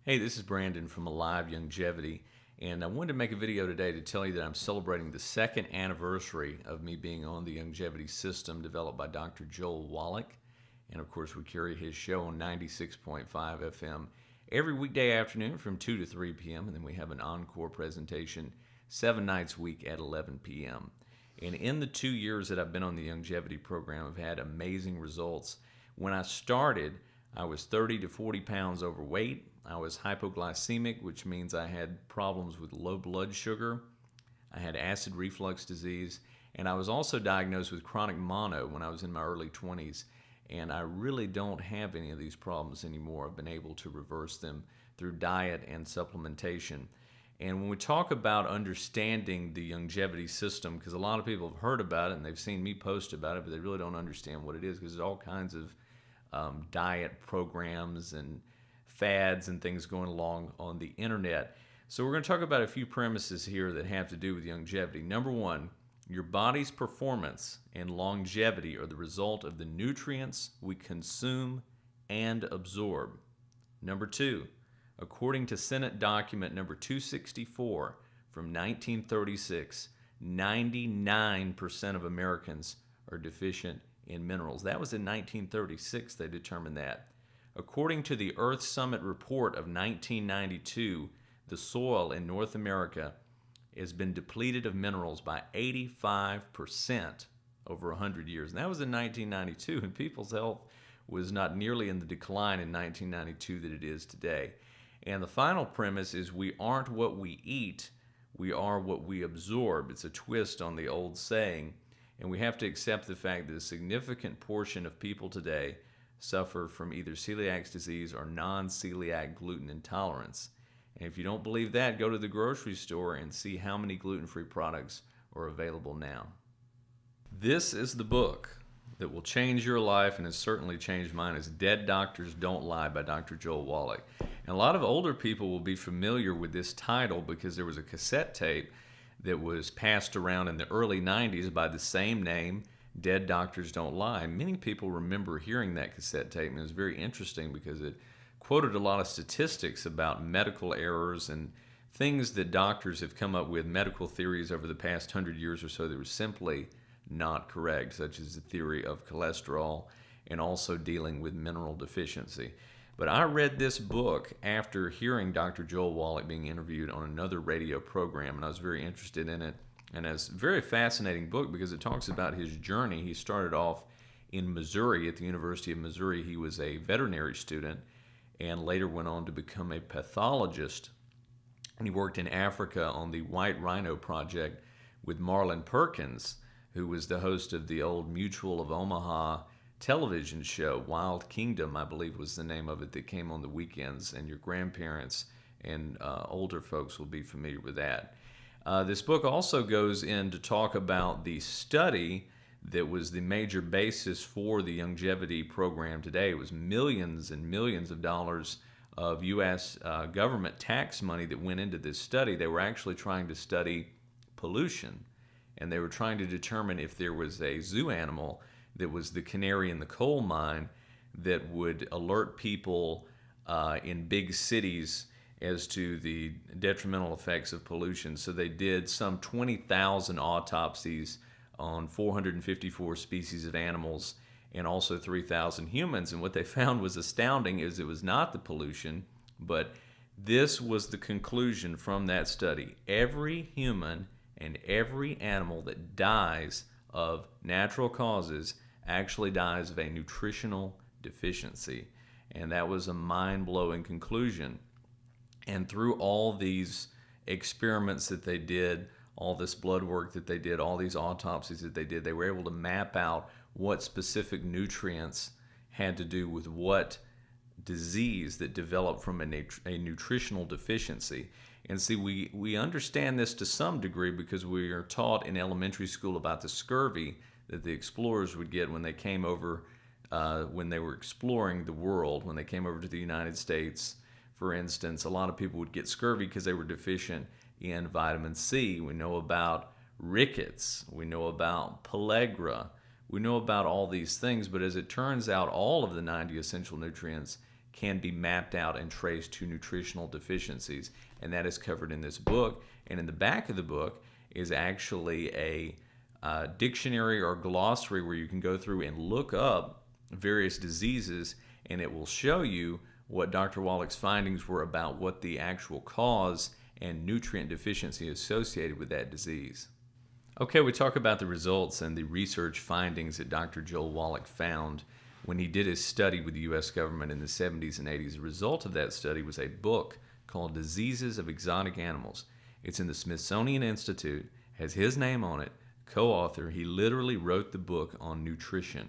Hey, this is Brandon from Alive Youngevity, and I wanted to make a video today to tell you that I'm celebrating the second anniversary of me being on the Youngevity system developed by Dr. Joel Wallach. And of course, we carry his show on 96.5 FM every weekday afternoon from 2 to 3 p.m., and then we have an encore presentation 7 nights a week at 11 p.m. And in the 2 years that I've been on the Youngevity program, I've had amazing results. When I started, I was 30 to 40 pounds overweight. I was hypoglycemic, which means I had problems with low blood sugar. I had acid reflux disease, and I was also diagnosed with chronic mono when I was in my early 20s. And I really don't have any of these problems anymore. I've been able to reverse them through diet and supplementation. And when we talk about understanding the Youngevity system, because a lot of people have heard about it and they've seen me post about it, but they really don't understand what it is, because there's all kinds of diet programs and fads and things going along on the internet. So we're going to talk about a few premises here that have to do with Youngevity. Number one, your body's performance and longevity are the result of the nutrients we consume and absorb. Number two, according to Senate document number 264 from 1936, 99% of Americans are deficient in minerals. That was in 1936 they determined that. According to the Earth Summit report of 1992, the soil in North America has been depleted of minerals by 85% over 100 years. And that was in 1992, and people's health was not nearly in the decline in 1992 that it is today. And the final premise is we aren't what we eat, we are what we absorb. It's a twist on the old saying, and we have to accept the fact that a significant portion of people today suffer from either celiac disease or non-celiac gluten intolerance. And if you don't believe that, go to the grocery store and see how many gluten-free products are available now. This is the book that will change your life, and has certainly changed mine. It's Dead Doctors Don't Lie by Dr. Joel Wallach. And a lot of older people will be familiar with this title because there was a cassette tape that was passed around in the early 90s by the same name, Dead Doctors Don't Lie. Many people remember hearing that cassette tape, and it was very interesting because it quoted a lot of statistics about medical errors and things that doctors have come up with, medical theories over the past 100 years or so that were simply not correct, such as the theory of cholesterol and also dealing with mineral deficiency. But I read this book after hearing Dr. Joel Wallach being interviewed on another radio program, and I was very interested in it. And it's a very fascinating book because it talks about his journey. He started off in Missouri, at the University of Missouri. He was a veterinary student and later went on to become a pathologist. And he worked in Africa on the White Rhino Project with Marlon Perkins, who was the host of the old Mutual of Omaha television show. Wild Kingdom, I believe, was the name of it, that came on the weekends, and your grandparents and older folks will be familiar with that. This book also goes in to talk about the study that was the major basis for the Youngevity program today. It was millions and millions of dollars of U.S. Government tax money that went into this study. They were actually trying to study pollution, and they were trying to determine if there was a zoo animal that was the canary in the coal mine that would alert people in big cities as to the detrimental effects of pollution. So they did some 20,000 autopsies on 454 species of animals and also 3,000 humans. And what they found was astounding, is it was not the pollution, but this was the conclusion from that study. Every human and every animal that dies of natural causes actually dies of a nutritional deficiency. And that was a mind-blowing conclusion. And through all these experiments that they did, all this blood work that they did, all these autopsies that they did, they were able to map out what specific nutrients had to do with what disease that developed from a nutritional deficiency. And see, we understand this to some degree because we are taught in elementary school about the scurvy that the explorers would get when they came over, when they were exploring the world, when they came over to the United States. For instance, a lot of people would get scurvy because they were deficient in vitamin C. We know about rickets. We know about pellagra. We know about all these things, but as it turns out, all of the 90 essential nutrients can be mapped out and traced to nutritional deficiencies. And that is covered in this book. And in the back of the book is actually a dictionary or glossary where you can go through and look up various diseases, and it will show you what Dr. Wallach's findings were about what the actual cause and nutrient deficiency associated with that disease. Okay, we talk about the results and the research findings that Dr. Joel Wallach found when he did his study with the U.S. government in the 70s and 80s. The result of that study was a book called Diseases of Exotic Animals. It's in the Smithsonian Institute, has his name on it, co-author. He literally wrote the book on nutrition.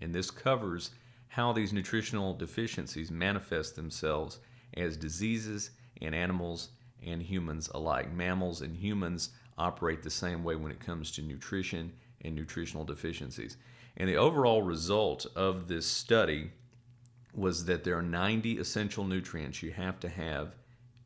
And this covers how these nutritional deficiencies manifest themselves as diseases in animals and humans alike. Mammals and humans operate the same way when it comes to nutrition and nutritional deficiencies. And the overall result of this study was that there are 90 essential nutrients you have to have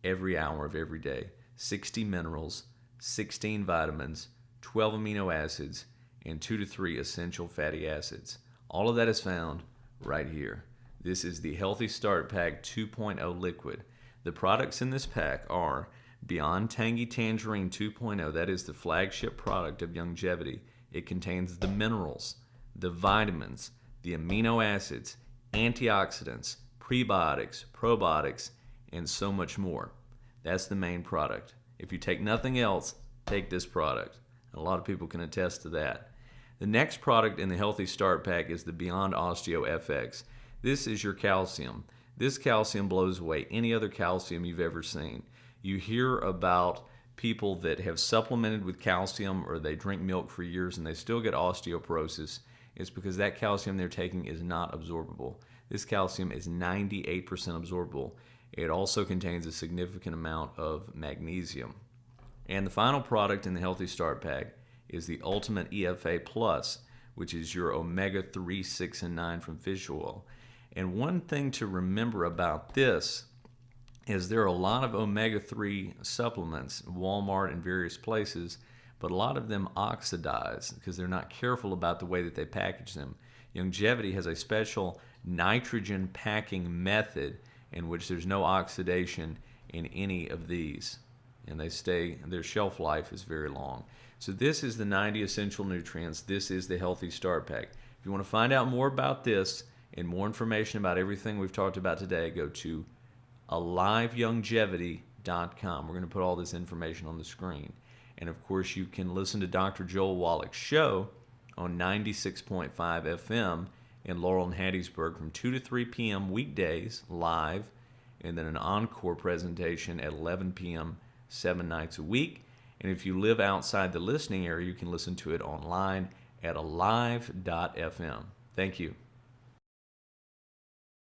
every hour of every day. 60 minerals, 16 vitamins, 12 amino acids, and 2 to 3 essential fatty acids. All of that is found right here. This is the Healthy Start Pack 2.0 liquid. The products in this pack are Beyond Tangy Tangerine 2.0. That is the flagship product of Youngevity. It contains the minerals, the vitamins, the amino acids, antioxidants, prebiotics, probiotics, and so much more. That's the main product. If you take nothing else, take this product. A lot of people can attest to that. The next product in the Healthy Start Pack is the Beyond Osteo FX. This is your calcium. This calcium blows away any other calcium you've ever seen. You hear about people that have supplemented with calcium or they drink milk for years and they still get osteoporosis. It's because that calcium they're taking is not absorbable. This calcium is 98% absorbable. It also contains a significant amount of magnesium. And the final product in the Healthy Start Pack is the Ultimate EFA Plus, which is your omega-3, 6, and 9 from fish oil. And one thing to remember about this is there are a lot of omega-3 supplements in Walmart and various places, but a lot of them oxidize because they're not careful about the way that they package them. Youngevity has a special nitrogen packing method in which there's no oxidation in any of these, and their shelf life is very long. So this is the 90 essential nutrients. This is the Healthy Start Pack. If you want to find out more about this and more information about everything we've talked about today, go to AliveYoungevity.com. We're going to put all this information on the screen. And of course, you can listen to Dr. Joel Wallach's show on 96.5 FM in Laurel and Hattiesburg from 2 to 3 p.m. weekdays live, and then an encore presentation at 11 p.m. 7 nights a week. And if you live outside the listening area, you can listen to it online at alive.fm. Thank you.